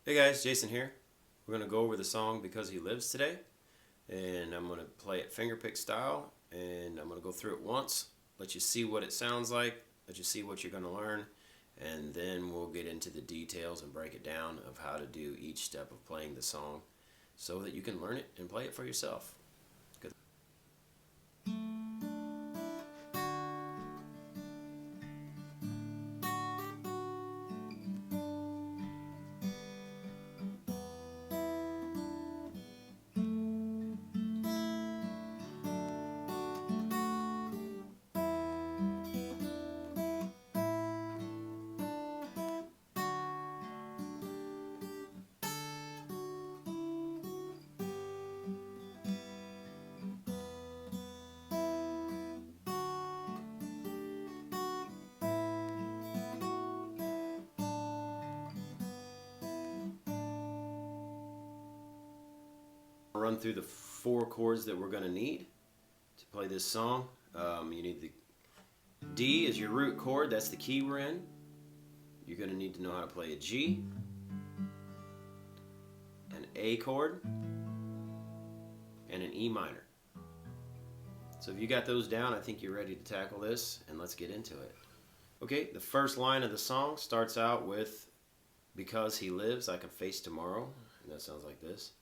Hey guys, Jason here. We're going to go over the song Because He Lives today, and I'm going to play it fingerpick style, and I'm going to go through it once, let you see what it sounds like, let you see what you're going to learn, and then we'll get into the details and break it down of how to do each step of playing the song so that you can learn it and play it for yourself. Good. I'll run through the 4 chords that we're going to need to play this song. You need the D is your root chord, that's the key we're in. You're going to need to know how to play a G, an A chord, and an E minor. So if you got those down, I think you're ready to tackle this, and let's get into it. Okay, the first line of the song starts out with Because He Lives, I Can Face Tomorrow, and that sounds like this.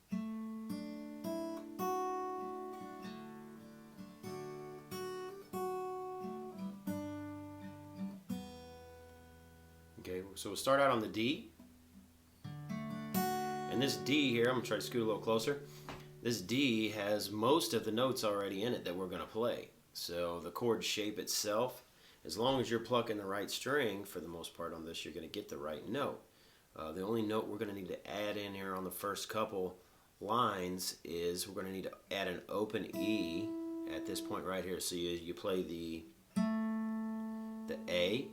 Okay, so we'll start out on the D. And this D here, I'm going to try to scoot a little closer. This D has most of the notes already in it that we're going to play. So the chord shape itself, as long as you're plucking the right string, for the most part on this, you're going to get the right note. The only note we're going to need to add in here on the first couple lines is we're going to need to add an open E at this point right here. So you play the A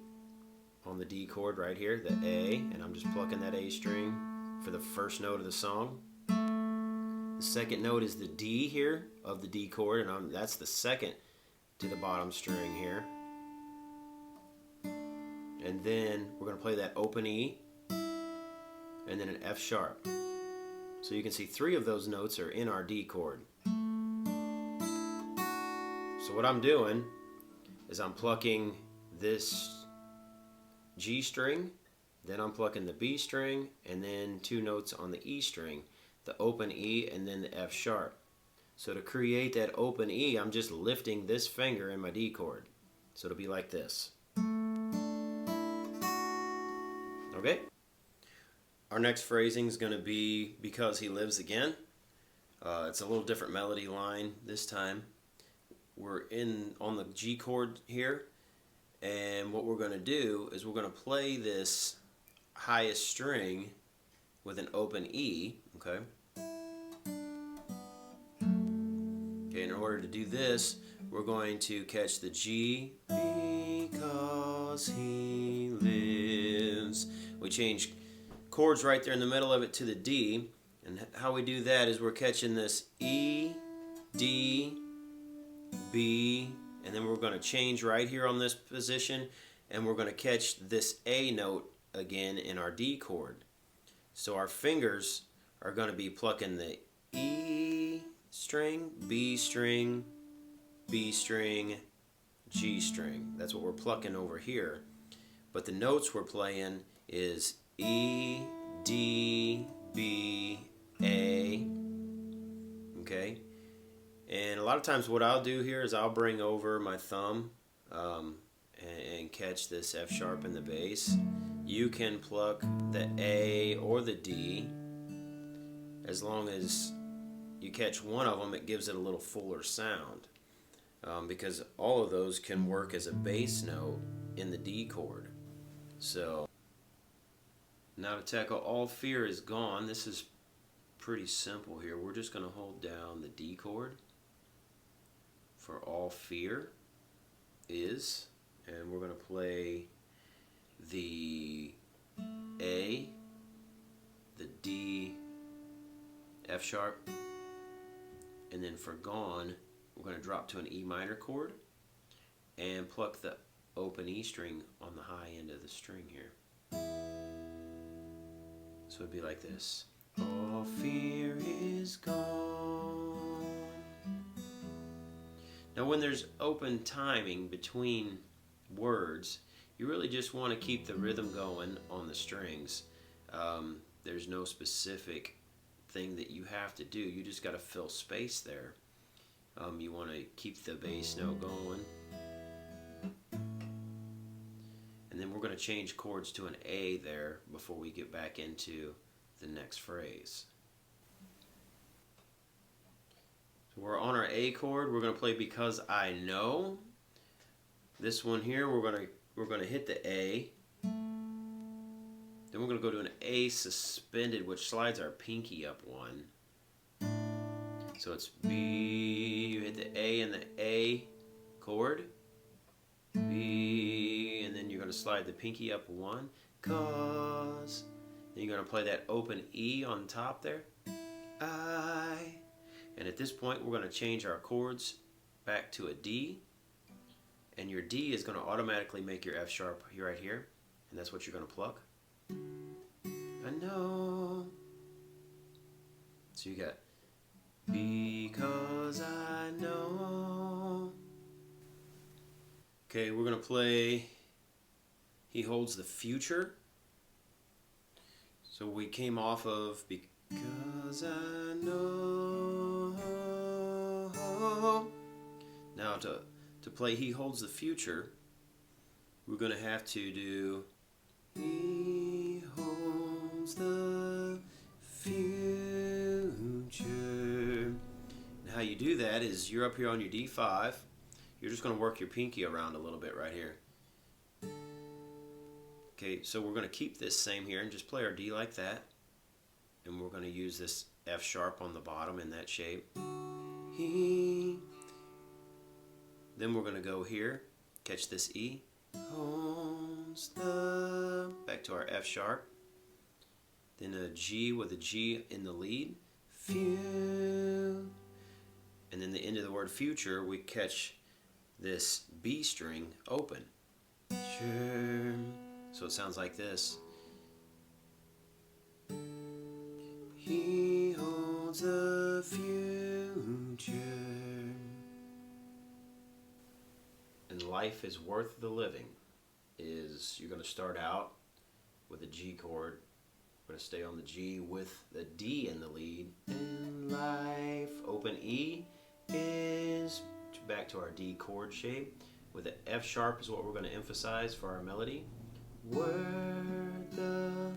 on the D chord right here, the A, and I'm just plucking that A string for the first note of the song. The second note is the D here of the D chord, and that's the second to the bottom string here. And then we're going to play that open E, and then an F sharp. So you can see 3 of those notes are in our D chord. So what I'm doing is I'm plucking this G string, then I'm plucking the B string, and then 2 notes on the E string, the open E and then the F sharp. So to create that open E, I'm just lifting this finger in my D chord. So it'll be like this. Okay? Our next phrasing is going to be Because He Lives Again. It's a little different melody line this time. We're on the G chord here, and what we're going to do is we're going to play this highest string with an open E, okay? Okay, in order to do this, we're going to catch the G, because he lives. We change chords right there in the middle of it to the D, and how we do that is we're catching this E, D, B, and then we're going to change right here on this position, and we're going to catch this A note again in our D chord. So our fingers are going to be plucking the E string, B string, B string, G string. That's what we're plucking over here. But the notes we're playing is E, D, B, A. Okay? And a lot of times what I'll do here is I'll bring over my thumb and catch this F sharp in the bass. You can pluck the A or the D. As long as you catch one of them, it gives it a little fuller sound. Because all of those can work as a bass note in the D chord. So now to tackle All Fear Is Gone, this is pretty simple here. We're just going to hold down the D chord for All Fear Is, and we're going to play the A, the D, F sharp, and then for Gone, we're going to drop to an E minor chord and pluck the open E string on the high end of the string here. So it'd be like this. All fear is gone. Now when there's open timing between words, you really just want to keep the rhythm going on the strings. There's no specific thing that you have to do. You just got to fill space there. You want to keep the bass note going. And then we're going to change chords to an A there before we get back into the next phrase. So we're on our A chord. We're going to play Because I Know. This one here, we're going to hit the A. Then we're going to go to an A suspended, which slides our pinky up one. So it's B, you hit the A and the A chord. B, and then you're going to slide the pinky up one. Cause. Then you're going to play that open E on top there. I. And at this point, we're going to change our chords back to a D. And your D is going to automatically make your F sharp right here. And that's what you're going to pluck. I know. So you got Because I Know. Okay, we're going to play He Holds the Future. So we came off of Because I Know. Now to play He Holds the Future, we're going to have to do He holds the future. And how you do that is you're up here on your D5. You're just going to work your pinky around a little bit right here. Okay, so we're going to keep this same here and just play our D like that. And we're going to use this F sharp on the bottom in that shape. He. Then we're going to go here, catch this E. Holds the. Back to our F sharp. Then a G with a G in the lead. Few. And then the end of the word future, we catch this B string open. Sure. So it sounds like this. He holds the future. And life is worth the living is you're going to start out with a G chord. We're going to stay on the G with the D in the lead. And life, open E is back to our D chord shape. With the F sharp is what we're going to emphasize for our melody. Worth the,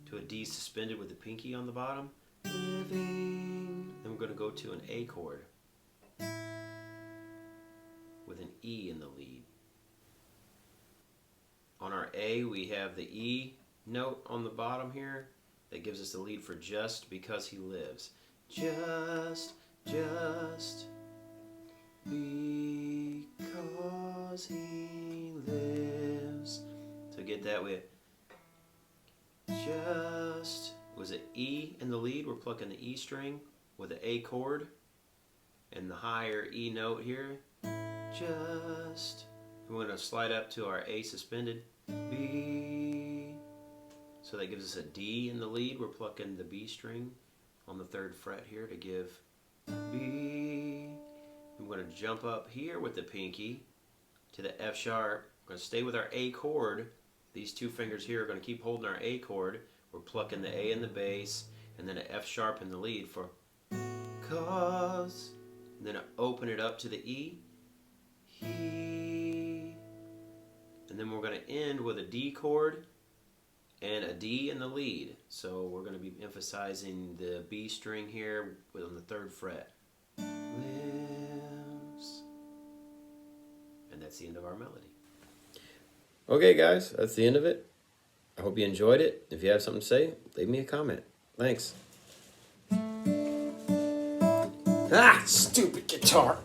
to a D suspended with the pinky on the bottom. Living. Then we're going to go to an A chord with an E in the lead. On our A, we have the E note on the bottom here that gives us the lead for Just Because He Lives. Just because He lives. So get that with just, was it E in the lead? We're plucking the E string with the A chord and the higher E note here. Just, we're going to slide up to our A suspended B. So that gives us a D in the lead. We're plucking the B string on the 3rd fret here to give B. We're going to jump up here with the pinky to the F sharp. We're going to stay with our A chord. These 2 fingers here are going to keep holding our A chord. We're plucking the A in the bass and then an F sharp in the lead for cause. And then open it up to the E. He. And then we're going to end with a D chord and a D in the lead. So we're going to be emphasizing the B string here on the 3rd fret. Lives. And that's the end of our melody. Okay guys, that's the end of it. I hope you enjoyed it. If you have something to say, leave me a comment. Thanks. Ah, stupid guitar.